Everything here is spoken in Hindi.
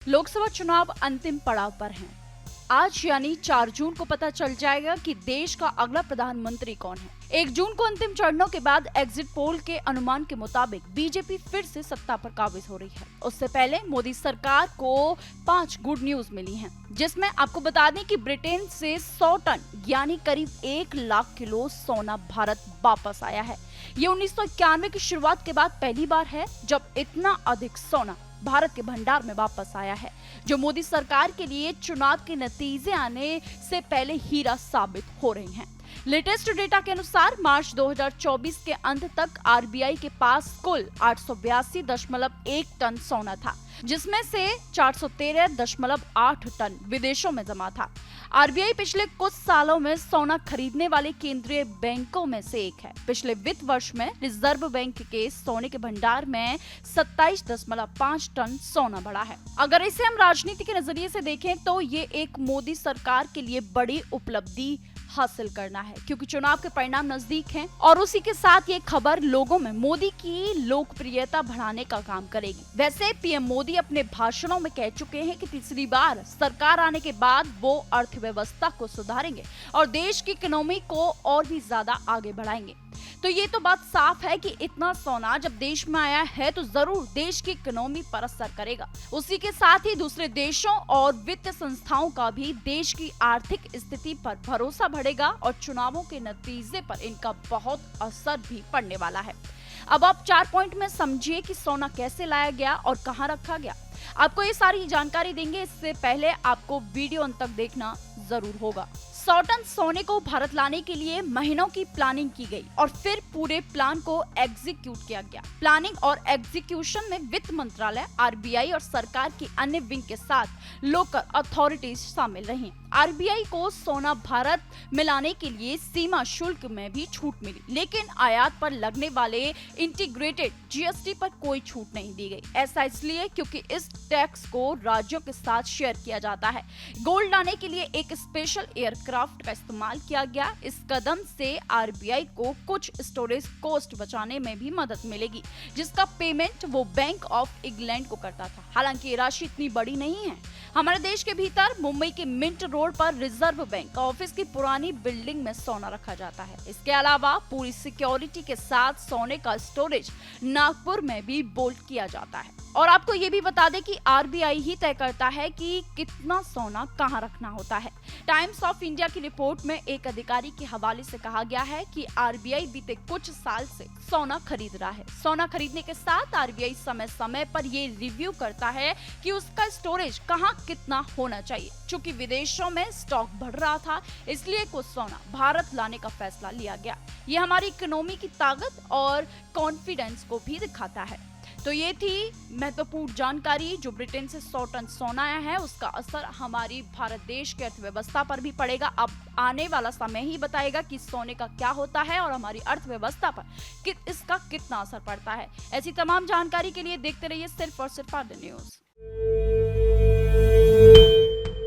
लोकसभा चुनाव अंतिम पड़ाव पर हैं। आज यानी 4 जून को पता चल जाएगा कि देश का अगला प्रधानमंत्री कौन है। 1 जून को अंतिम चरणों के बाद एग्जिट पोल के अनुमान के मुताबिक बीजेपी फिर से सत्ता पर काबिज हो रही है। उससे पहले मोदी सरकार को 5 गुड न्यूज मिली हैं, जिसमें आपको बता दें कि ब्रिटेन से 100 टन यानी करीब 1 लाख किलो सोना भारत वापस आया है। ये 1991 की शुरुआत के बाद पहली बार है जब इतना अधिक सोना भारत के भंडार में वापस आया है, जो मोदी सरकार के लिए चुनाव के नतीजे आने से पहले हीरा साबित हो रही हैं। लेटेस्ट डेटा के अनुसार मार्च 2024 के अंत तक आरबीआई के पास कुल 882.1 टन सोना था, जिसमें से 413.8 टन विदेशों में जमा था। आरबीआई पिछले कुछ सालों में सोना खरीदने वाले केंद्रीय बैंकों में से एक है। पिछले वित्त वर्ष में रिजर्व बैंक के सोने के भंडार में 27.5 टन सोना बढ़ा है। अगर इसे हम राजनीति के नजरिए से देखें तो ये एक मोदी सरकार के लिए बड़ी उपलब्धि हासिल करना है, क्योंकि चुनाव के परिणाम नजदीक हैं और उसी के साथ ये खबर लोगों में मोदी की लोकप्रियता बढ़ाने का काम करेगी। वैसे पीएम मोदी अपने भाषणों में कह चुके हैं कि तीसरी बार सरकार आने के बाद वो अर्थव्यवस्था को सुधारेंगे और देश की इकोनॉमी को और भी ज्यादा आगे बढ़ाएंगे। तो ये तो बात साफ है कि इतना सोना जब देश में आया है तो जरूर देश की इकोनॉमी पर असर करेगा। उसी के साथ ही दूसरे देशों और वित्त संस्थाओं का भी देश की आर्थिक स्थिति पर भरोसा बढ़ेगा और चुनावों के नतीजे पर इनका बहुत असर भी पड़ने वाला है। अब आप 4 पॉइंट में समझिए कि सोना कैसे लाया गया और कहाँ रखा गया। आपको ये सारी जानकारी देंगे, इससे पहले आपको वीडियो अंत तक देखना जरूर होगा। 100 टन सोने को भारत लाने के लिए महीनों की प्लानिंग की गई और फिर पूरे प्लान को एग्जीक्यूट किया गया। प्लानिंग और एग्जीक्यूशन में वित्त मंत्रालय, आरबीआई और सरकार की अन्य विंग के साथ लोकल अथॉरिटीज शामिल रही। आरबीआई को सोना भारत में लाने के लिए सीमा शुल्क में भी छूट मिली, लेकिन आयात पर लगने वाले इंटीग्रेटेड जीएसटी पर कोई छूट नहीं दी गई। ऐसा इसलिए क्योंकि इस टैक्स को राज्यों के साथ शेयर किया जाता है। गोल्ड लाने के लिए एक स्पेशल एयरक्राफ्ट का इस्तेमाल किया गया। इस कदम से आरबीआई को कुछ स्टोरेज कॉस्ट बचाने में भी मदद मिलेगी, जिसका पेमेंट वो बैंक ऑफ इंग्लैंड को करता था। हालांकि ये राशि इतनी बड़ी नहीं है। हमारे देश के भीतर मुंबई के मिंट रोड पर रिजर्व बैंक ऑफिस की पुरानी बिल्डिंग में सोना रखा जाता है। इसके अलावा पूरी सिक्योरिटी के साथ सोने का स्टोरेज नागपुर में भी बोल्ट किया जाता है। और आपको ये भी बता दें कि आरबीआई ही तय करता है कि कितना सोना कहां रखना होता है। टाइम्स ऑफ इंडिया की रिपोर्ट में एक अधिकारी के हवाले से कहा गया है कि आरबीआई बीते कुछ साल से सोना खरीद रहा है। सोना खरीदने के साथ आरबीआई समय समय पर ये रिव्यू करता है कि उसका स्टोरेज कहां कितना होना चाहिए। चूंकि विदेशों में स्टॉक बढ़ रहा था, इसलिए कुछ सोना भारत लाने का फैसला लिया गया। ये हमारी इकोनॉमी की ताकत और कॉन्फिडेंस को भी दिखाता है। तो ये थी महत्वपूर्ण जानकारी। जो ब्रिटेन से 100 टन सोना आया है, उसका असर हमारी भारत देश की अर्थव्यवस्था पर भी पड़ेगा। अब आने वाला समय ही बताएगा कि सोने का क्या होता है और हमारी अर्थव्यवस्था पर इसका कितना असर पड़ता है। ऐसी तमाम जानकारी के लिए देखते रहिए सिर्फ और सिर्फ आर द न्यूज।